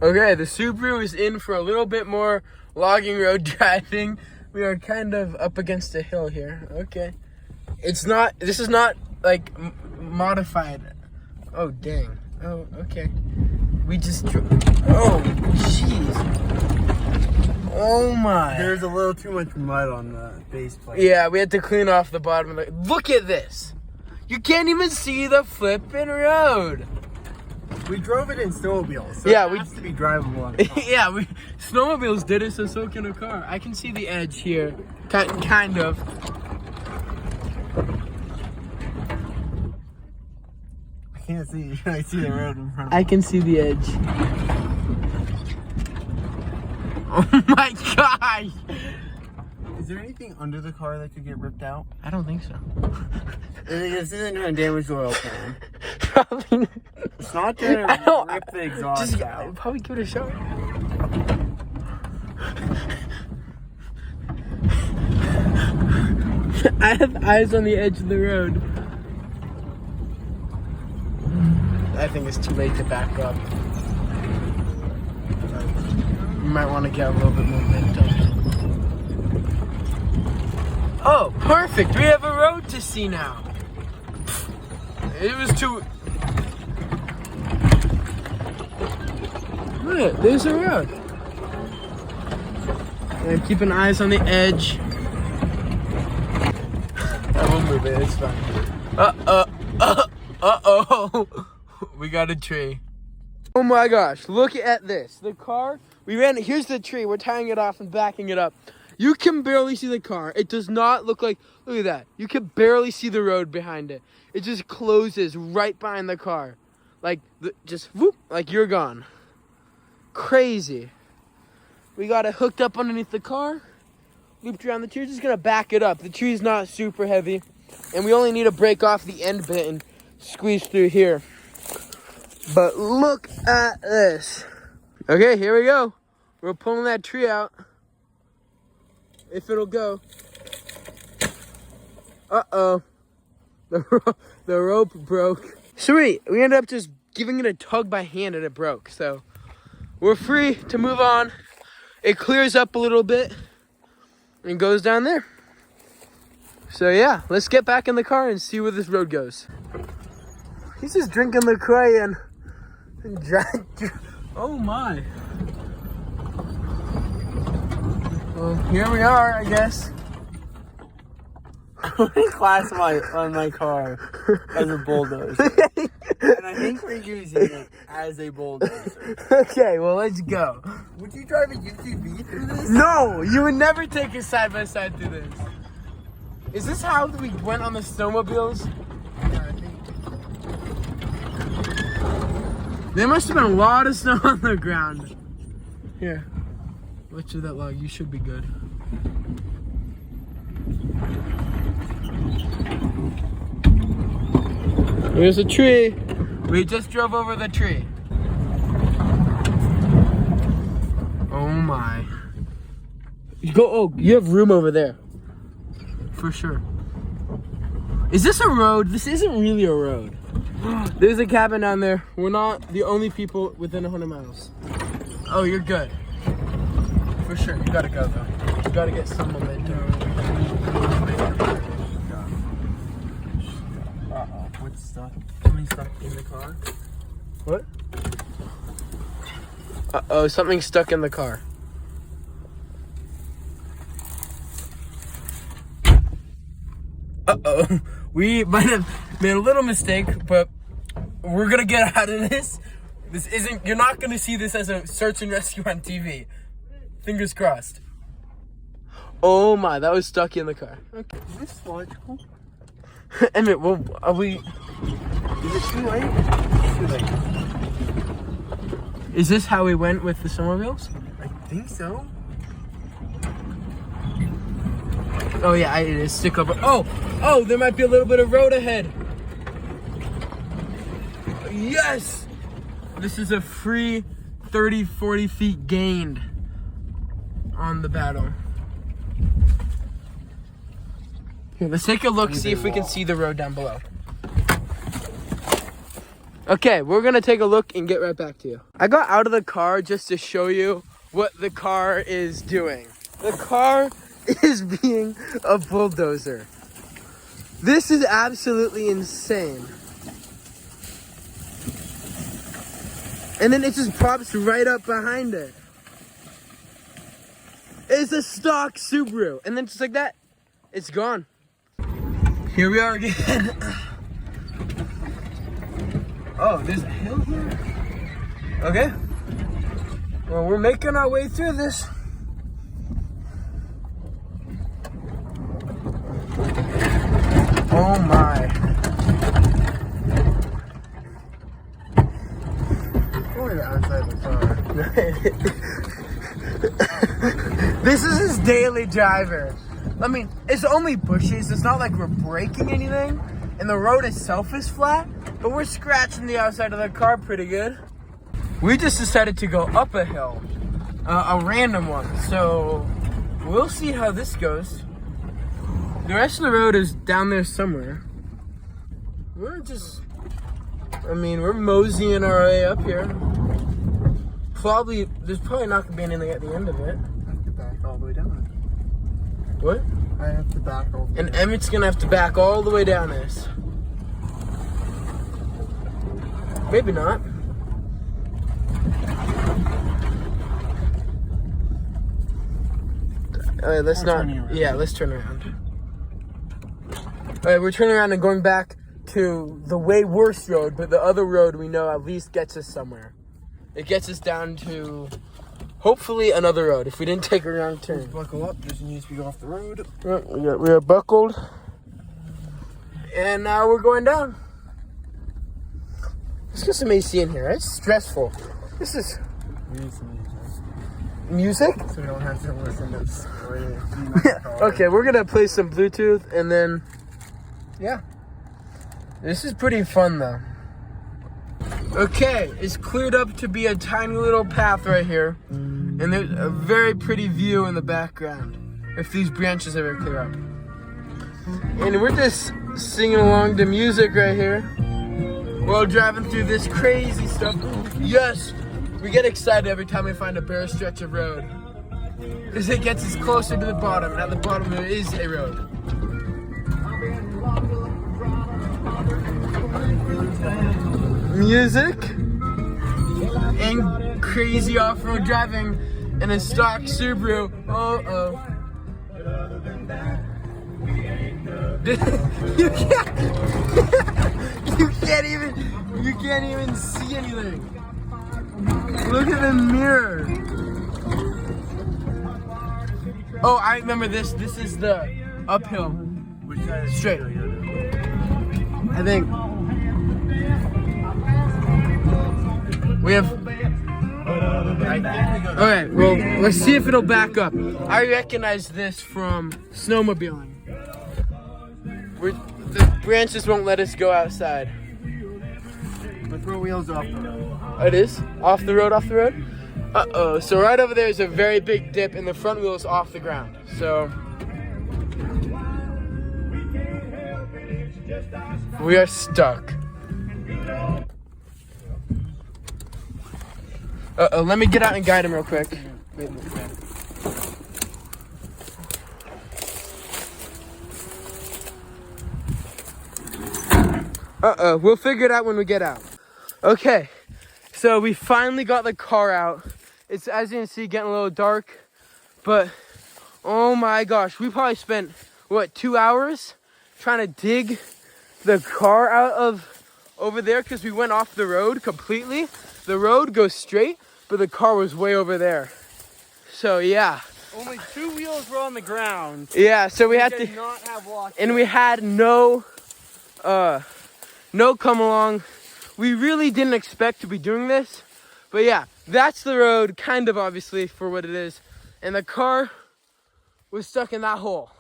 Okay, the Subaru is in for a little bit more logging road driving. We are kind of up against a hill here. Okay. This is not like modified. Oh, dang. Oh, okay. We just, oh, jeez. Oh my. There's a little too much mud on the base plate. Yeah, we had to clean off the bottom of the, look at this. You can't even see the flipping road. We drove it in snowmobiles, so Yeah, it has to be drivable on a car. Yeah, snowmobiles did it, so can a car. I can see the edge here, kind of. I can't see. I see the road in front of me. I can see the edge. Oh my gosh! Is there anything under the car that could get ripped out? I don't think so. This isn't going to damage the oil pan. Probably. It's not going to rip the exhaust out. Probably give it a shot. I have eyes on the edge of the road. I think it's too late to back up. You might want to get a little bit more momentum. Oh, perfect! We have a road to see now. It was too... Look, there's a road. And I'm keeping eyes on the edge. I won't move it, it's fine. Uh-oh. We got a tree. Oh my gosh, look at this. The car, here's the tree. We're tying it off and backing it up. You can barely see the car. It does not look like, look at that. You can barely see the road behind it. It just closes right behind the car. Like, just whoop, like you're gone. Crazy. We got it hooked up underneath the car. Looped around the tree. We're just gonna back it up. The tree's not super heavy. And we only need to break off the end bit and squeeze through here. But look at this. Okay, here we go. We're pulling that tree out. If it'll go. Uh-oh. The rope broke. Sweet. We ended up just giving it a tug by hand and it broke. So we're free to move on. It clears up a little bit and goes down there. So yeah, let's get back in the car and see where this road goes. He's just drinking LaCroix and oh my. Well, here we are, I guess. I'm going to classify on my car as a bulldozer. And I think we're using it as a bulldozer. Okay, well, let's go. Would you drive a UTV through this? No, you would never take a side-by-side through this. Is this how we went on the snowmobiles? Yeah, I think. There must have been a lot of snow on the ground. Here, let's do that log. You should be good. Here's a tree. We just drove over the tree. Oh my. Oh, you have room over there. For sure. Is this a road? This isn't really a road. There's a cabin down there. We're not the only people within 100 miles. Oh, you're good. For sure. You gotta go though. You gotta get some momentum. Uh-oh. What's stuck? Something stuck in the car? What? Uh-oh, something's stuck in the car. Uh-oh. We might have made a little mistake, but we're gonna get out of this. You're not gonna see this as a search and rescue on TV. Fingers crossed. Oh my, that was stuck in the car. Okay. Is this logical? Emmett, well, are we... Is it too late? It's too late. Is this how we went with the snowmobiles? I think so. Oh yeah, it is. Stick over. Oh, there might be a little bit of road ahead. Yes! This is a free 30, 40 feet gained on the battle. Here, let's take a look, see if we can see the road down below. Okay, we're gonna take a look and get right back to you. I got out of the car just to show you what the car is doing. The car is being a bulldozer. This is absolutely insane. And then it just pops right up behind it. It's a stock Subaru. And then just like that, it's gone. Here we are again. Oh, there's a hill here? Okay. Well, we're making our way through this. Oh my. Only the outside of the car. This is his daily driver. I mean, it's only bushes. It's not like we're breaking anything. And the road itself is flat. But we're scratching the outside of the car pretty good. We just decided to go up a hill. A random one. So we'll see how this goes. The rest of the road is down there somewhere. We're moseying our way up here. There's probably not gonna be anything at the end of it. I have to back all the way down it. What? I have to back all the way And Emmett's gonna have to back all the way down this. Maybe not. Alright, let's not. Yeah, let's turn around. Alright, we're turning around and going back to the way worse road, but the other road we know at least gets us somewhere. It gets us down to hopefully another road if we didn't take a wrong turn. Buckle up, just needs to be off the road. We are buckled. And now we're going down. Let's get some AC in here. It's stressful. This is music? So we don't have to listen to this. Okay, we're gonna play some Bluetooth and then, yeah. This is pretty fun though. Okay, it's cleared up to be a tiny little path right here. And there's a very pretty view in the background. If these branches ever clear up. And we're just singing along to music right here. While driving through this crazy stuff. Yes, we get excited every time we find a bare stretch of road. Because it gets us closer to the bottom. And at the bottom there is a road. Music. And crazy off-road driving in a stock Subaru. Uh-oh. You can't even see anything. Look at the mirror. Oh, I remember this. This is the uphill. Which side is Straight. I think we have. Alright, well, let's see if it'll back up. I recognize this from snowmobiling. The branches won't let us go outside. The front wheels off the road. Oh, it is? Off the road, off the road? Uh-oh. So right over there is a very big dip and the front wheel is off the ground. So we are stuck. Uh-oh, let me get out and guide him real quick. Uh-oh, we'll figure it out when we get out. Okay, so we finally got the car out. It's, as you can see, getting a little dark, but oh my gosh, we probably spent, what, 2 hours trying to dig the car out of over there because we went off the road completely. The road goes straight, but the car was way over there. So yeah. Only 2 wheels were on the ground. Yeah, so we had did to, not have lock. and we had no come along. We really didn't expect to be doing this, but yeah, that's the road, kind of obviously for what it is. And the car was stuck in that hole.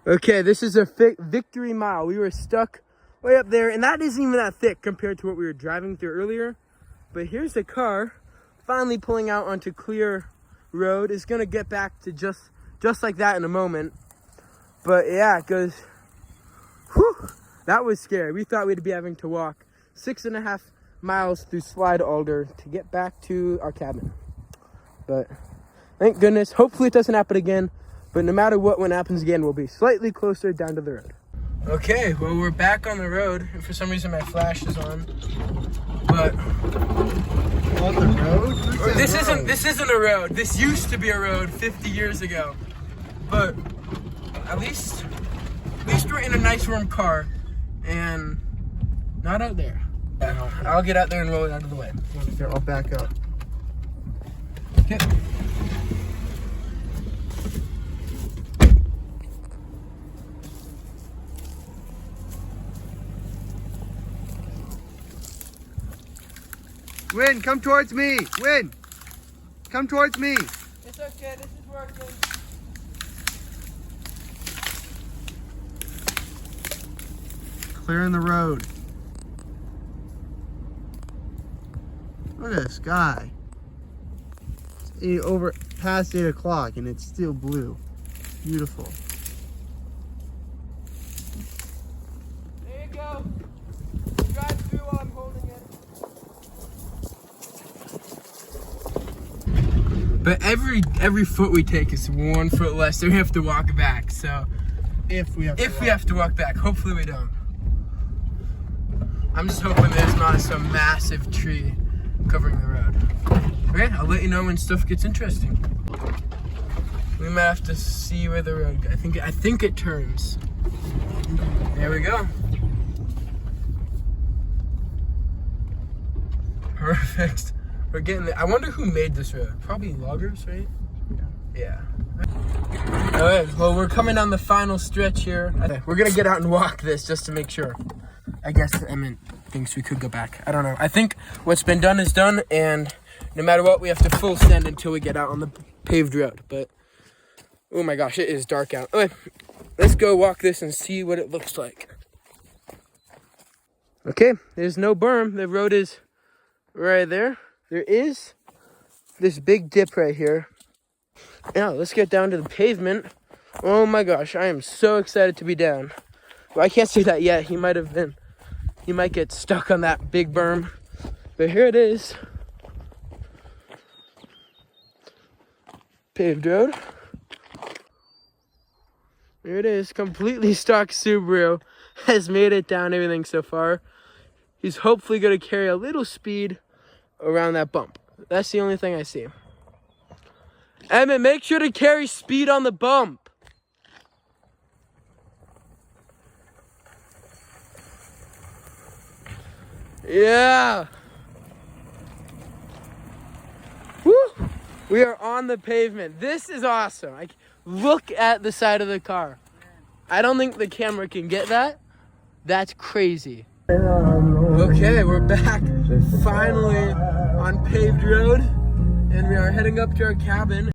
Okay, this is a victory mile. We were stuck way up there, and that isn't even that thick compared to what we were driving through earlier. But here's the car finally pulling out onto clear road. It's gonna get back to just like that in a moment. But yeah, it goes, whew, that was scary. We thought we'd be having to walk 6.5 miles through Slide Alder to get back to our cabin. But thank goodness, hopefully it doesn't happen again. But no matter what, when it happens again, we'll be slightly closer down to the road. Okay, well, we're back on the road. And for some reason, my flash is on. But On the road? this isn't a road. This used to be a road 50 years ago. But at least we're in a nice warm car and not out there. I'll get out there and roll it out of the way. Here, I'll back up. Okay. Win, come towards me. Win, come towards me. It's okay, this is working. Clearing the road. Look at the sky. It's over past 8 o'clock and it's still blue. Beautiful. There you go. Drive through while I'm holding it. But every foot we take is 1 foot less, so we have to walk back. So If we have to walk back, hopefully we don't. I'm just hoping there's not some massive tree covering the road. Okay, I'll let you know when stuff gets interesting. We might have to see where the road goes. I think it turns. There we go. Perfect. We're getting there. I wonder who made this road. Probably loggers, right? Yeah. All right, well, we're coming on the final stretch here. We're gonna get out and walk this just to make sure. I guess Emmett thinks we could go back. I don't know. I think what's been done is done, and no matter what, we have to full send until we get out on the paved road. But, oh my gosh, it is dark out. Okay, let's go walk this and see what it looks like. Okay, there's no berm. The road is right there. There is this big dip right here. Now, let's get down to the pavement. Oh my gosh, I am so excited to be down. Well, I can't say that yet. He might get stuck on that big berm. But here it is. Paved road. Here it is. Completely stock Subaru has made it down everything so far. He's hopefully going to carry a little speed around that bump. That's the only thing I see. Emmett, make sure to carry speed on the bump. Yeah. Woo. We are on the pavement. This is awesome. Look at the side of the car. I don't think the camera can get that. That's crazy. Okay, we're back finally on paved road, and we are heading up to our cabin.